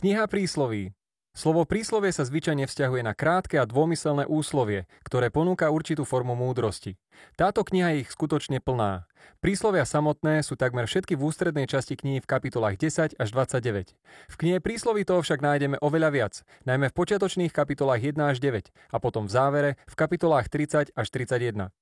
Kniha prísloví. Slovo príslovie sa zvyčajne vzťahuje na krátke a dômyselné úslovie, ktoré ponúka určitú formu múdrosti. Táto kniha je ich skutočne plná. Príslovia samotné sú takmer všetky v ústrednej časti knihy v kapitolách 10 až 29. V knihe prísloví toho však nájdeme oveľa viac, najmä v počiatočných kapitolách 1 až 9 a potom v závere v kapitolách 30 až 31.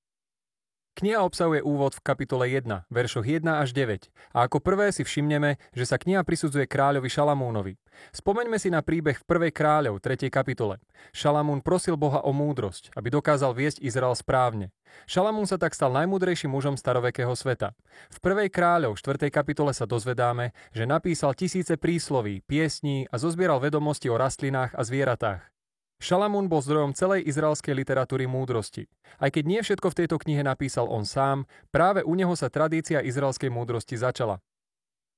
Kniha obsahuje úvod v kapitole 1, veršoch 1 až 9 a ako prvé si všimneme, že sa kniha prisudzuje kráľovi Šalamúnovi. Spomeňme si na príbeh v 1. kráľov 3. kapitole. Šalamún prosil Boha o múdrosť, aby dokázal viesť Izrael správne. Šalamún sa tak stal najmúdrejším mužom starovekého sveta. V 1. kráľov 4. kapitole sa dozvedáme, že napísal tisíce prísloví, piesní a zozbieral vedomosti o rastlinách a zvieratách. Šalamún bol zdrojom celej izraelskej literatúry múdrosti. Aj keď nie všetko v tejto knihe napísal on sám, práve u neho sa tradícia izraelskej múdrosti začala.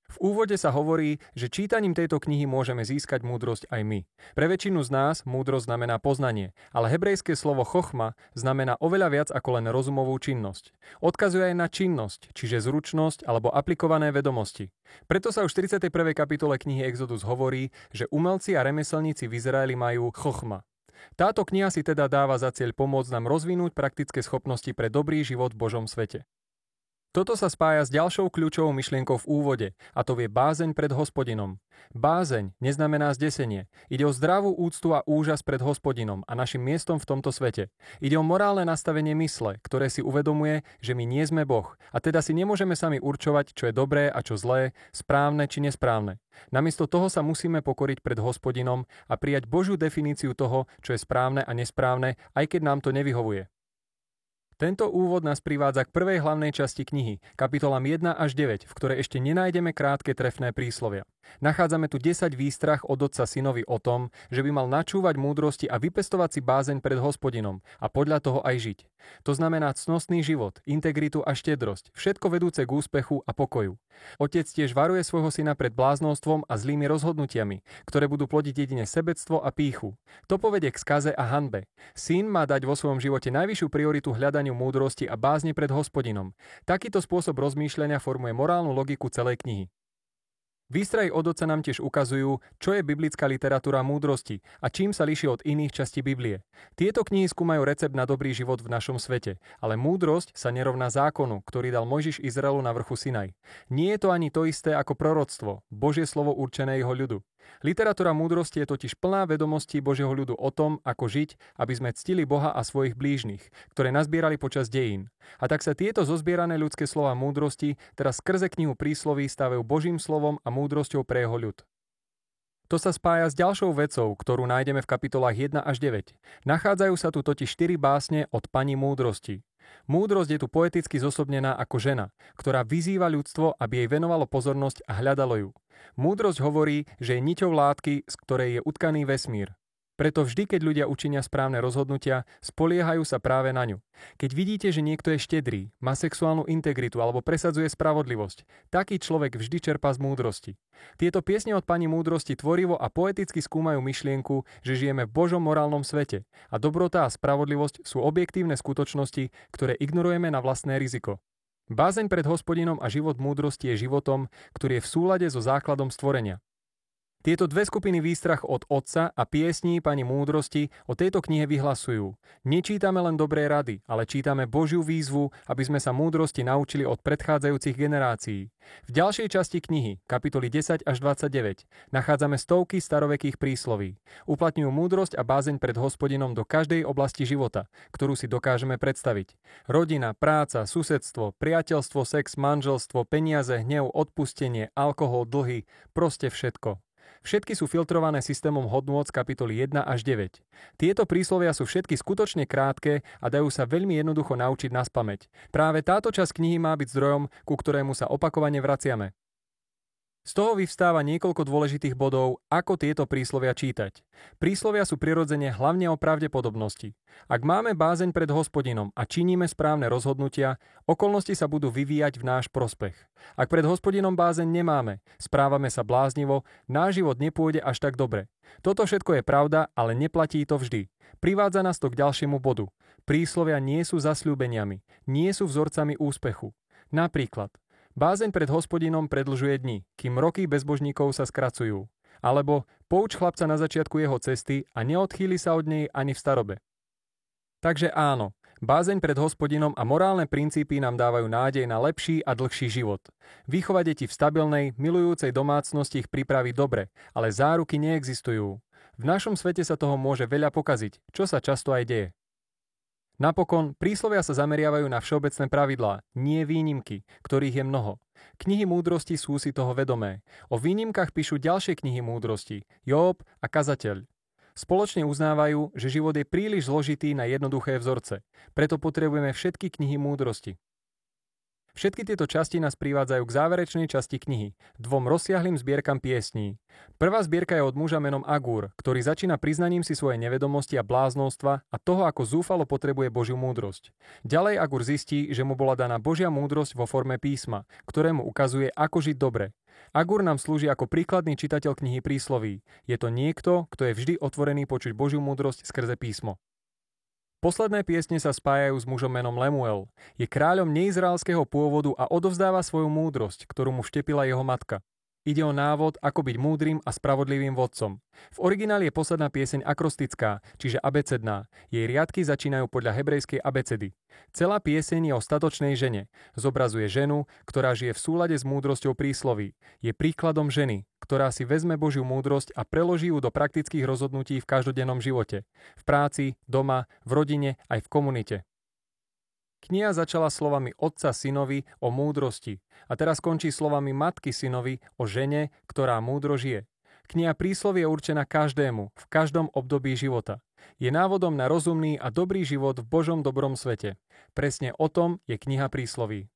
V úvode sa hovorí, že čítaním tejto knihy môžeme získať múdrosť aj my. Pre väčšinu z nás múdrosť znamená poznanie, ale hebrejské slovo chochma znamená oveľa viac ako len rozumovú činnosť. Odkazuje aj na činnosť, čiže zručnosť alebo aplikované vedomosti. Preto sa už v 41. kapitole knihy Exodus hovorí, že umelci a remeselníci v Izraeli majú chochma. Táto kniha si teda dáva za cieľ pomôcť nám rozvinúť praktické schopnosti pre dobrý život v Božom svete. Toto sa spája s ďalšou kľúčovou myšlienkou v úvode, a to je bázeň pred Hospodinom. Bázeň neznamená zdesenie. Ide o zdravú úctu a úžas pred Hospodinom a našim miestom v tomto svete. Ide o morálne nastavenie mysle, ktoré si uvedomuje, že my nie sme Boh, a teda si nemôžeme sami určovať, čo je dobré a čo zlé, správne či nesprávne. Namiesto toho sa musíme pokoriť pred Hospodinom a prijať Božiu definíciu toho, čo je správne a nesprávne, aj keď nám to nevyhovuje. Tento úvod nás privádza k prvej hlavnej časti knihy, kapitolám 1 až 9, v ktorej ešte nenájdeme krátke trefné príslovia. Nachádzame tu 10 výstrah od otca synovi o tom, že by mal načúvať múdrosti a vypestovať si bázeň pred Hospodinom a podľa toho aj žiť. To znamená cnostný život, integritu a štedrosť, všetko vedúce k úspechu a pokoju. Otec tiež varuje svojho syna pred bláznostvom a zlými rozhodnutiami, ktoré budú plodiť jedine sebectvo a pýchu. To povedie k skaze a hanbe. Syn má dať vo svojom živote najvyššiu prioritu hľadaniu múdrosti a bázne pred Hospodinom. Takýto spôsob rozmýšľania formuje morálnu logiku celej knihy. Výstrahy od otca nám tiež ukazujú, čo je biblická literatúra múdrosti a čím sa líši od iných častí Biblie. Tieto knihy skúmajú recept na dobrý život v našom svete, ale múdrosť sa nerovná zákonu, ktorý dal Mojžiš Izraelu na vrchu Sinaj. Nie je to ani to isté ako proroctvo, Božie slovo určené jeho ľudu. Literatúra múdrosti je totiž plná vedomostí Božieho ľudu o tom, ako žiť, aby sme ctili Boha a svojich blížnych, ktoré nazbierali počas dejín. A tak sa tieto zozbierané ľudské slova múdrosti teraz skrze knihu prísloví stavajú Božím slovom a múdrosťou pre jeho ľud. To sa spája s ďalšou vecou, ktorú nájdeme v kapitolách 1 až 9. Nachádzajú sa tu totiž 4 básne od Pani múdrosti. Múdrosť je tu poeticky zosobnená ako žena, ktorá vyzýva ľudstvo, aby jej venovalo pozornosť a hľadalo ju. Múdrosť hovorí, že je niťou látky, z ktorej je utkaný vesmír. Preto vždy, keď ľudia učinia správne rozhodnutia, spoliehajú sa práve na ňu. Keď vidíte, že niekto je štedrý, má sexuálnu integritu alebo presadzuje spravodlivosť, taký človek vždy čerpá z múdrosti. Tieto piesne od Pani múdrosti tvorivo a poeticky skúmajú myšlienku, že žijeme v Božom morálnom svete a dobrota a spravodlivosť sú objektívne skutočnosti, ktoré ignorujeme na vlastné riziko. Bázeň pred Hospodinom a život múdrosti je životom, ktorý je v súlade so základom stvorenia. Tieto dve skupiny výstrah od otca a piesní Pani múdrosti o tejto knihe vyhlasujú. Nečítame len dobré rady, ale čítame Božiu výzvu, aby sme sa múdrosti naučili od predchádzajúcich generácií. V ďalšej časti knihy, kapitoly 10 až 29, nachádzame stovky starovekých prísloví. Uplatňujú múdrosť a bázeň pred Hospodinom do každej oblasti života, ktorú si dokážeme predstaviť. Rodina, práca, susedstvo, priateľstvo, sex, manželstvo, peniaze, hnev, odpustenie, alkohol, dlhy, proste všetko. Všetky sú filtrované systémom hodnôt z kapitoly 1 až 9. Tieto príslovia sú všetky skutočne krátke a dajú sa veľmi jednoducho naučiť naspamäť. Práve táto časť knihy má byť zdrojom, ku ktorému sa opakovane vraciame. Z toho vyvstáva niekoľko dôležitých bodov, ako tieto príslovia čítať. Príslovia sú prirodzene hlavne o pravdepodobnosti. Ak máme bázeň pred Hospodinom a činíme správne rozhodnutia, okolnosti sa budú vyvíjať v náš prospech. Ak pred Hospodinom bázeň nemáme, správame sa bláznivo, náš život nepôjde až tak dobre. Toto všetko je pravda, ale neplatí to vždy. Privádza nás to k ďalšiemu bodu. Príslovia nie sú zasľúbeniami, nie sú vzorcami úspechu. Napríklad, bázeň pred Hospodinom predlžuje dni, kým roky bezbožníkov sa skracujú. Alebo pouč chlapca na začiatku jeho cesty a neodchýli sa od nej ani v starobe. Takže áno, bázeň pred Hospodinom a morálne princípy nám dávajú nádej na lepší a dlhší život. Výchova detí v stabilnej, milujúcej domácnosti ich pripraví dobre, ale záruky neexistujú. V našom svete sa toho môže veľa pokaziť, čo sa často aj deje. Napokon, príslovia sa zameriavajú na všeobecné pravidlá, nie výnimky, ktorých je mnoho. Knihy múdrosti sú si toho vedomé. O výnimkách píšu ďalšie knihy múdrosti, Jób a Kazateľ. Spoločne uznávajú, že život je príliš zložitý na jednoduché vzorce, preto potrebujeme všetky knihy múdrosti. Všetky tieto časti nás privádzajú k záverečnej časti knihy, dvom rozsiahlym zbierkam piesní. Prvá zbierka je od muža menom Agúr, ktorý začína priznaním si svojej nevedomosti a bláznostva a toho, ako zúfalo potrebuje Božiu múdrosť. Ďalej Agúr zistí, že mu bola daná Božia múdrosť vo forme písma, ktorému ukazuje, ako žiť dobre. Agúr nám slúži ako príkladný čitateľ knihy prísloví. Je to niekto, kto je vždy otvorený počuť Božiu múdrosť skrze písmo. Posledné piesne sa spájajú s mužom menom Lemuel. Je kráľom neizraelského pôvodu a odovzdáva svoju múdrosť, ktorú mu vštepila jeho matka. Ide o návod, ako byť múdrym a spravodlivým vodcom. V origináli je posledná pieseň akrostická, čiže abecedná. Jej riadky začínajú podľa hebrejskej abecedy. Celá pieseň je o statočnej žene. Zobrazuje ženu, ktorá žije v súlade s múdrosťou prísloví. Je príkladom ženy, ktorá si vezme Božiu múdrosť a preloží ju do praktických rozhodnutí v každodennom živote. V práci, doma, v rodine aj v komunite. Kniha začala slovami otca synovi o múdrosti a teraz končí slovami matky synovi o žene, ktorá múdro žije. Kniha prísloví je určená každému, v každom období života. Je návodom na rozumný a dobrý život v Božom dobrom svete. Presne o tom je kniha prísloví.